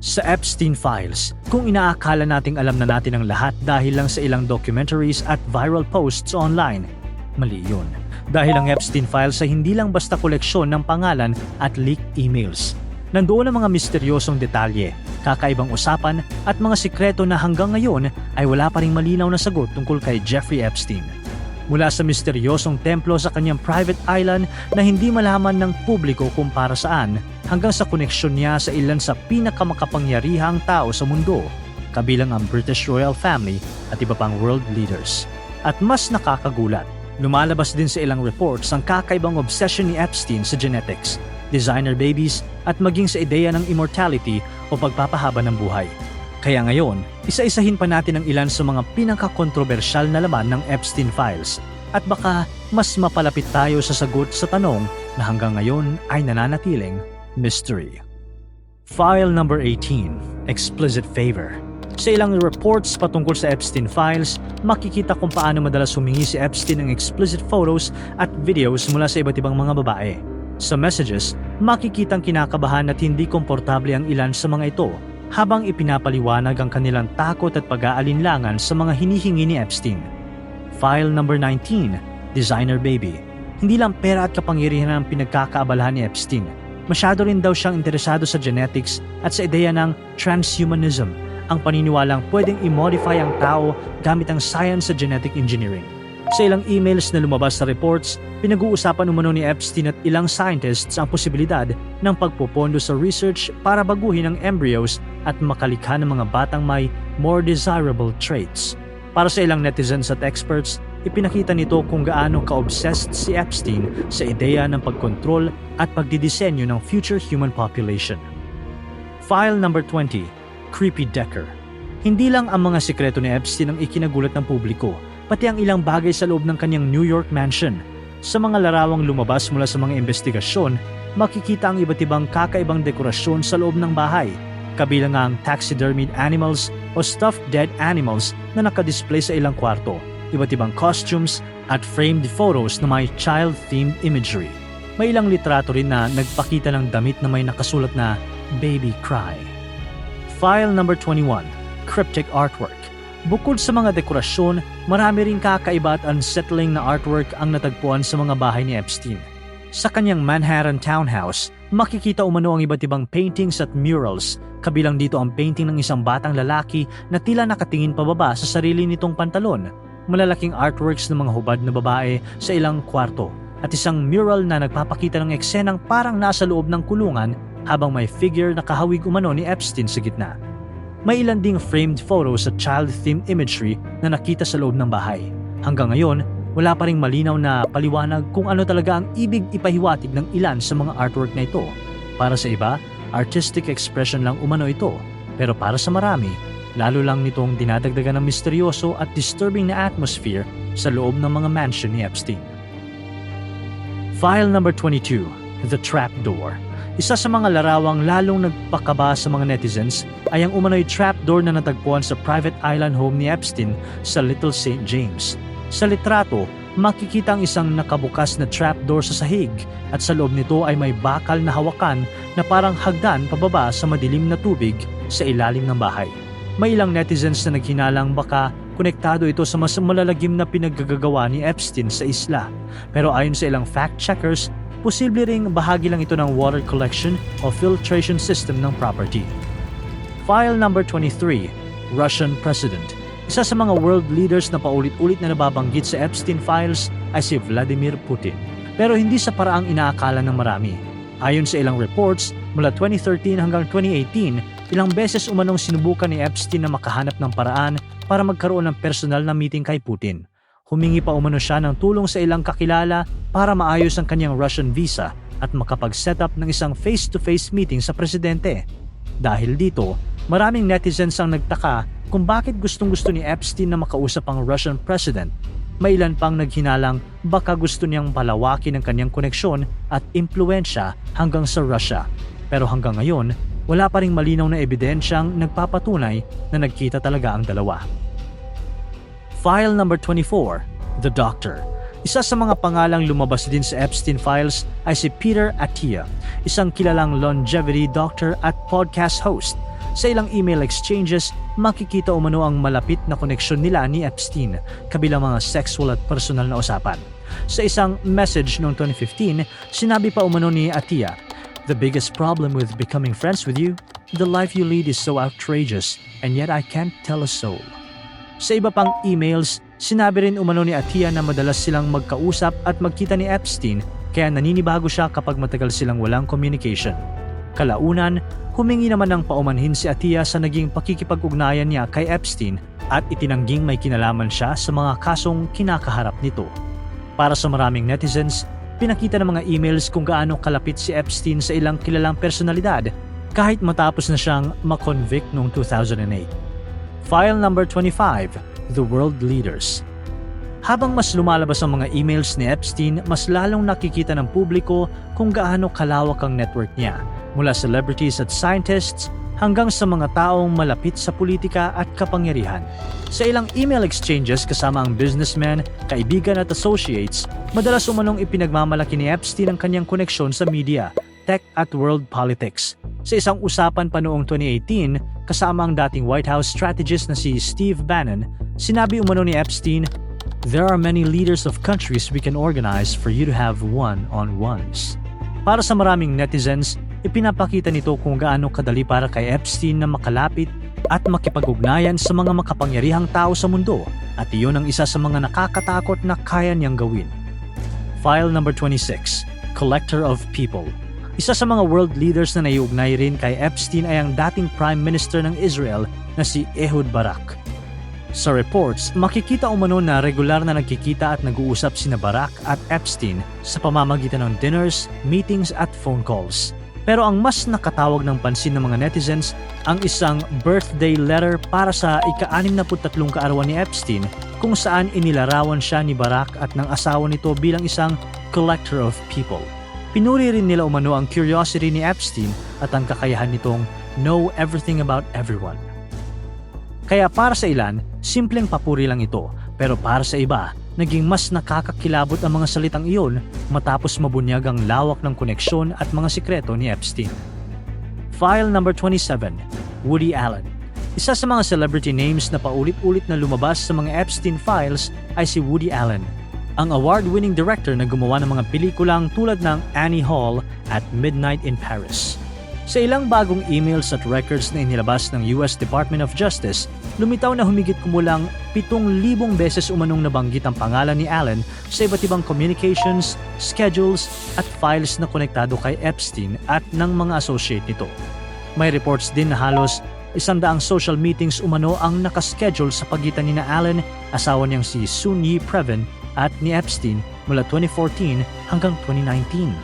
Sa Epstein Files, kung inaakala nating alam na natin ang lahat dahil lang sa ilang documentaries at viral posts online, mali yun. Dahil ang Epstein Files ay hindi lang basta koleksyon ng pangalan at leaked emails. Nandoon ang mga misteryosong detalye, kakaibang usapan at mga sikreto na hanggang ngayon ay wala pa ring malinaw na sagot tungkol kay Jeffrey Epstein. Mula sa misteryosong templo sa kanyang private island na hindi malaman ng publiko kung para saan, hanggang sa koneksyon niya sa ilan sa pinakamakapangyarihang tao sa mundo, kabilang ang British royal family at iba pang world leaders. At mas nakakagulat, lumalabas din sa ilang reports ang kakaibang obsession ni Epstein sa genetics, designer babies at maging sa ideya ng immortality o pagpapahaba ng buhay. Kaya ngayon, isa-isahin pa natin ang ilan sa mga pinaka-kontrobersyal na laman ng Epstein Files at baka mas mapalapit tayo sa sagot sa tanong na hanggang ngayon ay nananatiling mystery. File number 18, Explicit Favor. Sa ilang reports patungkol sa Epstein Files, makikita kung paano madalas humingi si Epstein ng explicit photos at videos mula sa iba't ibang mga babae. Sa messages, makikitang kinakabahan at hindi komportable ang ilan sa mga ito habang ipinapaliwanag ang kanilang takot at pag-aalinlangan sa mga hinihingi ni Epstein. File number 19, Designer Baby. Hindi lang pera at kapangyarihan ang pinagkakaabalahan ni Epstein. Masyado rin daw siyang interesado sa genetics at sa ideya ng transhumanism, ang paniniwalang pwedeng i-modify ang tao gamit ang science sa genetic engineering. Sa ilang emails na lumabas sa reports, pinag-uusapan umano ni Epstein at ilang scientists ang posibilidad ng pagpopondo sa research para baguhin ang embryos at makalikha ng mga batang may more desirable traits. Para sa ilang netizens at experts, ipinakita nito kung gaano ka-obsessed si Epstein sa ideya ng pagkontrol at pagdidisenyo ng future human population. File number 20, Creepy Decker. Hindi lang ang mga sikreto ni Epstein ang ikinagulat ng publiko, pati ang ilang bagay sa loob ng kanyang New York mansion. Sa mga larawang lumabas mula sa mga investigasyon, makikita ang iba't ibang kakaibang dekorasyon sa loob ng bahay, kabilang ang taxidermied animals o stuffed dead animals na nakadisplay sa ilang kwarto, iba't ibang costumes at framed photos na may child-themed imagery. May ilang litrato rin na nagpakita ng damit na may nakasulat na Baby Cry. File number 21, Cryptic Artwork. Bukod sa mga dekorasyon, marami ring kakaiba at unsettling na artwork ang natagpuan sa mga bahay ni Epstein. Sa kanyang Manhattan townhouse, makikita umano ang iba't ibang paintings at murals, kabilang dito ang painting ng isang batang lalaki na tila nakatingin pababa sa sarili nitong pantalon, malalaking artworks ng mga hubad na babae sa ilang kwarto, at isang mural na nagpapakita ng eksenang parang nasa loob ng kulungan habang may figure na kahawig umano ni Epstein sa gitna. May ilan ding framed photos at child-themed imagery na nakita sa loob ng bahay. Hanggang ngayon, wala pa ring malinaw na paliwanag kung ano talaga ang ibig ipahiwatig ng ilan sa mga artwork na ito. Para sa iba, artistic expression lang umano ito. Pero para sa marami, lalo lang nitong dinadagdagan ng misteryoso at disturbing na atmosphere sa loob ng mga mansion ni Epstein. File number 22, The Trapdoor. Isa sa mga larawang lalong nagpakaba sa mga netizens ay ang umano'y trapdoor na natagpuan sa private island home ni Epstein sa Little St. James. Sa litrato, makikita ang isang nakabukas na trapdoor sa sahig at sa loob nito ay may bakal na hawakan na parang hagdan pababa sa madilim na tubig sa ilalim ng bahay. May ilang netizens na naghinalang baka konektado ito sa mas malalagim na pinaggagawa ni Epstein sa isla. Pero ayon sa ilang fact-checkers, posible ring bahagi lang ito ng water collection o filtration system ng property. File number 23, Russian President. Isa sa mga world leaders na paulit-ulit na nababanggit sa Epstein Files ay si Vladimir Putin. Pero hindi sa paraang inaakala ng marami. Ayon sa ilang reports, mula 2013 hanggang 2018, ilang beses umanong sinubukan ni Epstein na makahanap ng paraan para magkaroon ng personal na meeting kay Putin. Humingi pa umano siya ng tulong sa ilang kakilala para maayos ang kanyang Russian visa at makapag-set up ng isang face-to-face meeting sa presidente. Dahil dito, maraming netizens ang nagtaka kung bakit gustong-gusto ni Epstein na makausap ang Russian president. May ilan pang naghinalang baka gusto niyang palawakin ang kanyang koneksyon at impluensya hanggang sa Russia. Pero hanggang ngayon, wala pa ring malinaw na ebidensyang nagpapatunay na nagkita talaga ang dalawa. File number 24, The Doctor. Isa sa mga pangalang lumabas din sa Epstein Files ay si Peter Attia, isang kilalang longevity doctor at podcast host. Sa ilang email exchanges, makikita umano ang malapit na koneksyon nila ni Epstein, kabilang mga sexual at personal na usapan. Sa isang message noong 2015, sinabi pa umano ni Atiyah, "The biggest problem with becoming friends with you, the life you lead is so outrageous, and yet I can't tell a soul." Sa iba pang emails, sinabi rin umano ni Atiyah na madalas silang magkausap at magkita ni Epstein, kaya naninibago siya kapag matagal silang walang communication. Kalaunan, humingi naman ng paumanhin si Atiyah sa naging pakikipag-ugnayan niya kay Epstein at itinangging may kinalaman siya sa mga kasong kinakaharap nito. Para sa maraming netizens, pinakita ng mga emails kung gaano kalapit si Epstein sa ilang kilalang personalidad kahit matapos na siyang makonvict noong 2008. File number 25, The World Leaders. Habang mas lumalabas ang mga emails ni Epstein, mas lalong nakikita ng publiko kung gaano kalawak ang network niya, mula celebrities at scientists hanggang sa mga taong malapit sa politika at kapangyarihan. Sa ilang email exchanges kasama ang businessmen, kaibigan at associates, madalas umanong ipinagmamalaki ni Epstein ang kanyang koneksyon sa media, tech at world politics. Sa isang usapan pa noong 2018, kasama ang dating White House strategist na si Steve Bannon, sinabi umano ni Epstein, "There are many leaders of countries we can organize for you to have one-on-ones." Para sa maraming netizens, ipinapakita nito kung gaano kadali para kay Epstein na makalapit at makipag-ugnayan sa mga makapangyarihang tao sa mundo, at iyon ang isa sa mga nakakatakot na kaya niyang gawin. File number 26, Collector of People. Isa sa mga world leaders na naiugnay rin kay Epstein ay ang dating Prime Minister ng Israel na si Ehud Barak. Sa reports, makikita umano na regular na nagkikita at nag-uusap sina Barak at Epstein sa pamamagitan ng dinners, meetings at phone calls. Pero ang mas nakatawag ng pansin ng mga netizens ang isang birthday letter para sa ika-63 kaarawan ni Epstein kung saan inilarawan siya ni Barak at ng asawa nito bilang isang collector of people. Pinuri rin nila umano ang curiosity ni Epstein at ang kakayahan nitong know everything about everyone. Kaya para sa ilan, simpleng papuri lang ito, pero para sa iba, naging mas nakakakilabot ang mga salitang iyon matapos mabunyag ang lawak ng koneksyon at mga sikreto ni Epstein. File number 27, Woody Allen. Isa sa mga celebrity names na paulit-ulit na lumabas sa mga Epstein files ay si Woody Allen, ang award-winning director na gumawa ng mga pelikulang tulad ng Annie Hall at Midnight in Paris. Sa ilang bagong emails at records na inilabas ng US Department of Justice, lumitaw na humigit kumulang 7,000 beses umanong nabanggit ang pangalan ni Allen sa iba't ibang communications, schedules at files na konektado kay Epstein at ng mga associate nito. May reports din na halos 100 social meetings umano ang nakaschedule sa pagitan ni Allen, asawa niyang si Soon-Yi Previn at ni Epstein mula 2014 hanggang 2019.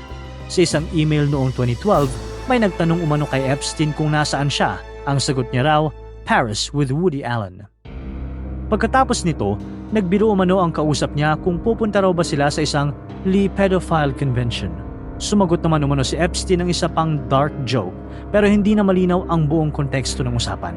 Sa isang email noong 2012, may nagtanong umano kay Epstein kung nasaan siya. Ang sagot niya raw, Paris with Woody Allen. Pagkatapos nito, nagbiro umano ang kausap niya kung pupunta raw ba sila sa isang Lee Pedophile Convention. Sumagot naman umano si Epstein ng isa pang dark joke, pero hindi na malinaw ang buong konteksto ng usapan.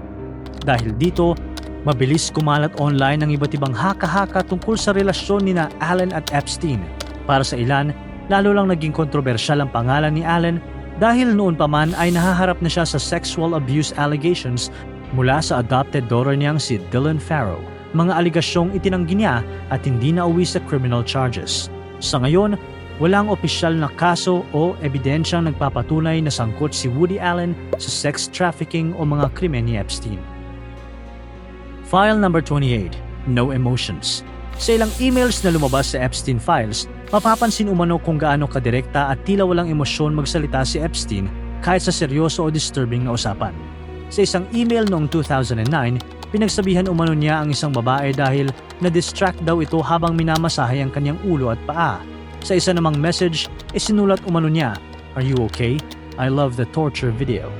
Dahil dito, mabilis kumalat online ang iba't ibang haka-haka tungkol sa relasyon ni Allen at Epstein. Para sa ilan, lalo lang naging kontrobersyal ang pangalan ni Allen dahil noon pa man ay nahaharap na siya sa sexual abuse allegations mula sa adopted daughter niyang si Dylan Farrow, mga aligasyong itinanggi niya at hindi nauwi sa criminal charges. Sa ngayon, walang opisyal na kaso o ebidensyang nagpapatunay na sangkot si Woody Allen sa sex trafficking o mga krimen ni Epstein. File number 28, No Emotions. Sa ilang emails na lumabas sa Epstein files, mapapansin umano kung gaano kadirekta at tila walang emosyon magsalita si Epstein kahit sa seryoso o disturbing na usapan. Sa isang email noong 2009, pinagsabihan umano niya ang isang babae dahil na-distract daw ito habang minamasahe ang kanyang ulo at paa. Sa isa namang message, isinulat umano niya, "Are you okay? I love the torture video."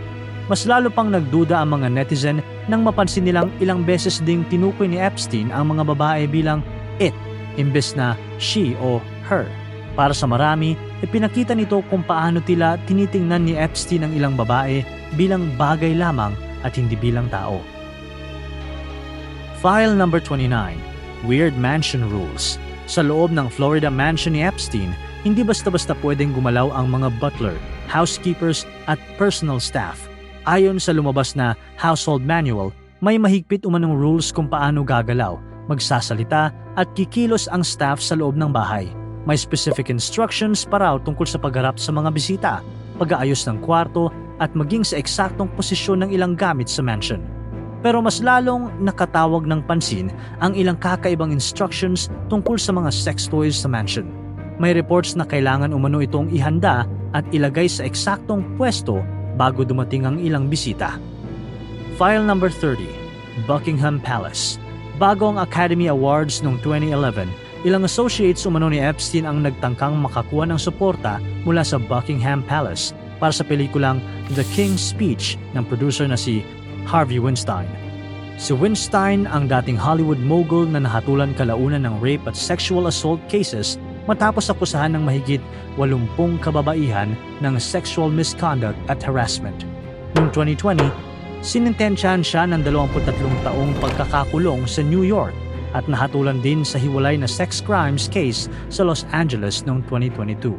Mas lalo pang nagduda ang mga netizen nang mapansin nilang ilang beses ding tinukoy ni Epstein ang mga babae bilang it, imbes na she o her. Para sa marami, ipinakita nito kung paano tila tinitingnan ni Epstein ang ilang babae bilang bagay lamang at hindi bilang tao. File number 29, Weird Mansion Rules. Sa loob ng Florida mansion ni Epstein, hindi basta-basta pwedeng gumalaw ang mga butler, housekeepers at personal staff. Ayon sa lumabas na household manual, may mahigpit umanong rules kung paano gagalaw, magsasalita at kikilos ang staff sa loob ng bahay. May specific instructions pa raw tungkol sa pagharap sa mga bisita, pag-aayos ng kwarto at maging sa eksaktong posisyon ng ilang gamit sa mansion. Pero mas lalong nakatawag ng pansin ang ilang kakaibang instructions tungkol sa mga sex toys sa mansion. May reports na kailangan umano itong ihanda at ilagay sa eksaktong pwesto bago dumating ang ilang bisita. File number 30, Buckingham Palace. Bago ang Academy Awards noong 2011, ilang associates umano ni Epstein ang nagtangkang makakuha ng suporta mula sa Buckingham Palace para sa pelikulang The King's Speech ng producer na si Harvey Weinstein. Si Weinstein ang dating Hollywood mogul na nahatulan kalaunan ng rape at sexual assault cases matapos akusahan ng mahigit 80 kababaihan ng sexual misconduct at harassment. Noong 2020, sinintensyahan siya ng 23 taong pagkakakulong sa New York at nahatulan din sa hiwalay na sex crimes case sa Los Angeles noong 2022.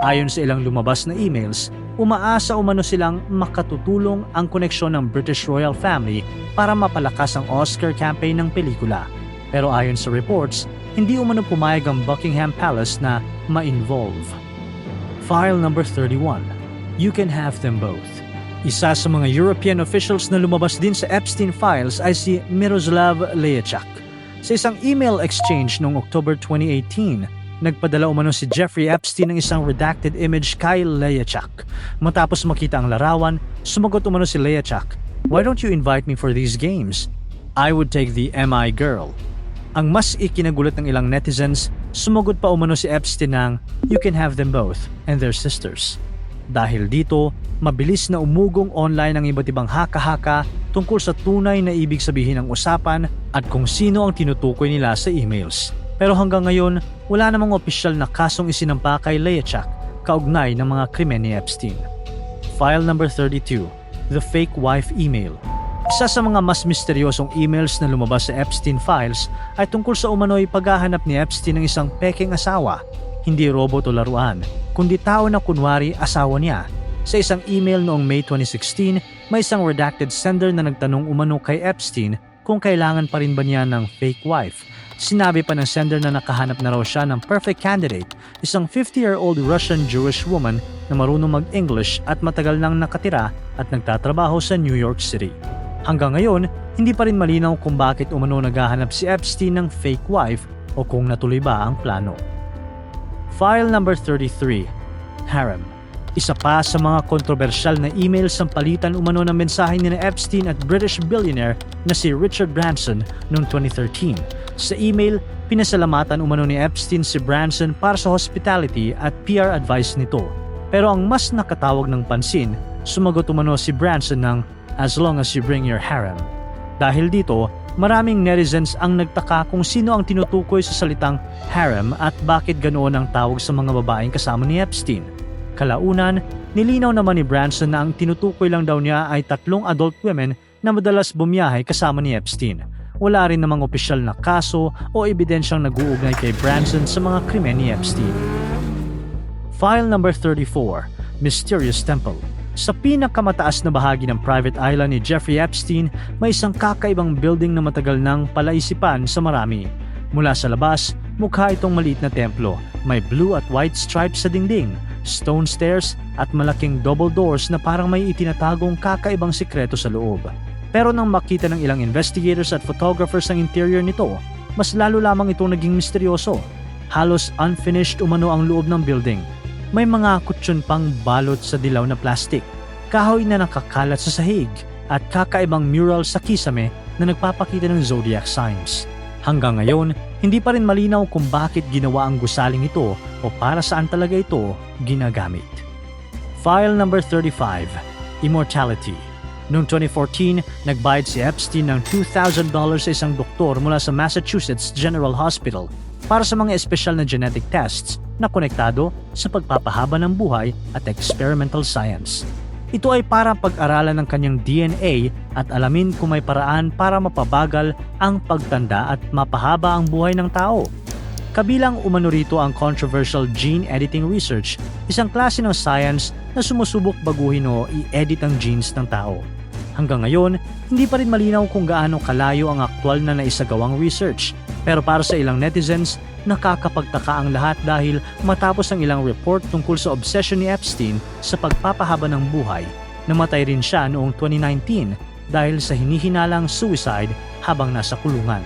Ayon sa ilang lumabas na emails, umaasa umano silang makatutulong ang koneksyon ng British royal family para mapalakas ang Oscar campaign ng pelikula. Pero ayon sa reports, hindi umano pumayag ang Buckingham Palace na ma-involve. File number 31, You Can Have Them Both. Isa sa mga European officials na lumabas din sa Epstein files ay si Miroslav Lejčák. Sa isang email exchange noong October 2018, nagpadala umano si Jeffrey Epstein ng isang redacted image kay Lejčák. Matapos makita ang larawan, sumagot umano si Lejčák, "Why don't you invite me for these games? I would take the MI girl." Ang mas ikinagulat ng ilang netizens, sumagot pa umano si Epstein ng, "You can have them both and their sisters." Dahil dito, mabilis na umugong online ang iba't ibang haka-haka tungkol sa tunay na ibig sabihin ng usapan at kung sino ang tinutukoy nila sa emails. Pero hanggang ngayon, wala namang opisyal na kasong isinampa kay Lejčák kaugnay ng mga krimen ni Epstein. File number 32, The Fake Wife Email. Isa sa mga mas misteryosong emails na lumabas sa Epstein files ay tungkol sa umano'y paghahanap ni Epstein ng isang peking asawa, hindi robot o laruan, kundi tao na kunwari asawa niya. Sa isang email noong May 2016, may isang redacted sender na nagtanong umano kay Epstein kung kailangan pa rin ba niya ng fake wife. Sinabi pa ng sender na nakahanap na raw siya ng perfect candidate, isang 50-year-old Russian Jewish woman na marunong mag-English at matagal nang nakatira at nagtatrabaho sa New York City. Hanggang ngayon, hindi pa rin malinaw kung bakit umano naghahanap si Epstein ng fake wife o kung natuloy ba ang plano. File number 33, Harem. Isa pa sa mga kontrobersyal na emails ang palitan umano ng mensahe ni Epstein at British billionaire na si Richard Branson noong 2013. Sa email, pinasalamatan umano ni Epstein si Branson para sa hospitality at PR advice nito. Pero ang mas nakatawag ng pansin, sumagot umano si Branson ng, "As long as you bring your harem." Dahil dito, maraming netizens ang nagtaka kung sino ang tinutukoy sa salitang harem at bakit ganoon ang tawag sa mga babaeng kasama ni Epstein. Kalaunan, nilinaw naman ni Branson na ang tinutukoy lang daw niya ay 3 adult women na madalas bumiyahe kasama ni Epstein. Wala rin namang opisyal na kaso o ebidensyang nag-uugnay kay Branson sa mga krimen ni Epstein. File number 34, Mysterious Temple. Sa pinakamataas na bahagi ng private island ni Jeffrey Epstein, may isang kakaibang building na matagal nang palaisipan sa marami. Mula sa labas, mukha itong maliit na templo. May blue at white stripes sa dingding, stone stairs at malaking double doors na parang may itinatagong kakaibang sikreto sa loob. Pero nang makita ng ilang investigators at photographers ang interior nito, mas lalo lamang itong naging misteryoso. Halos unfinished umano ang loob ng building. May mga kutsyon pang balot sa dilaw na plastic, kahoy na nakakalat sa sahig, at kakaibang mural sa kisame na nagpapakita ng zodiac signs. Hanggang ngayon, hindi pa rin malinaw kung bakit ginawa ang gusaling ito o para saan talaga ito ginagamit. File number 35, Immortality. Noong 2014, nagbayad si Epstein ng $2,000 sa isang doktor mula sa Massachusetts General Hospital para sa mga espesyal na genetic tests na konektado sa pagpapahaba ng buhay at experimental science. Ito ay para pag-aralan ng kanyang DNA at alamin kung may paraan para mapabagal ang pagtanda at mapahaba ang buhay ng tao. Kabilang umano rito ang controversial gene editing research, isang klase ng science na sumusubok baguhin o i-edit ang genes ng tao. Hanggang ngayon, hindi pa rin malinaw kung gaano kalayo ang aktwal na naisagawang research. Pero para sa ilang netizens, nakakapagtaka ang lahat dahil matapos ang ilang report tungkol sa obsession ni Epstein sa pagpapahaba ng buhay, namatay rin siya noong 2019 dahil sa hinihinalang suicide habang nasa kulungan.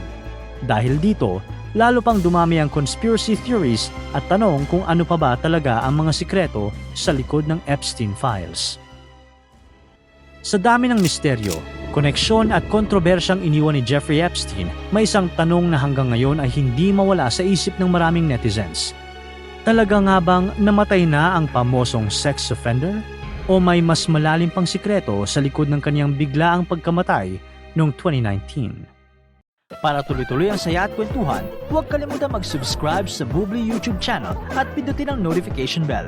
Dahil dito, lalo pang dumami ang conspiracy theories at tanong kung ano pa ba talaga ang mga sikreto sa likod ng Epstein Files. Sa dami ng misteryo, koneksyon at kontrobersyang iniwan ni Jeffrey Epstein, may isang tanong na hanggang ngayon ay hindi mawala sa isip ng maraming netizens. Talaga nga bang namatay na ang pamosong sex offender? O may mas malalim pang sikreto sa likod ng kanyang biglaang pagkamatay noong 2019? Para tuloy-tuloy ang saya at kwentuhan, huwag kalimutan mag-subscribe sa Bubbly YouTube channel at pindutin ang notification bell.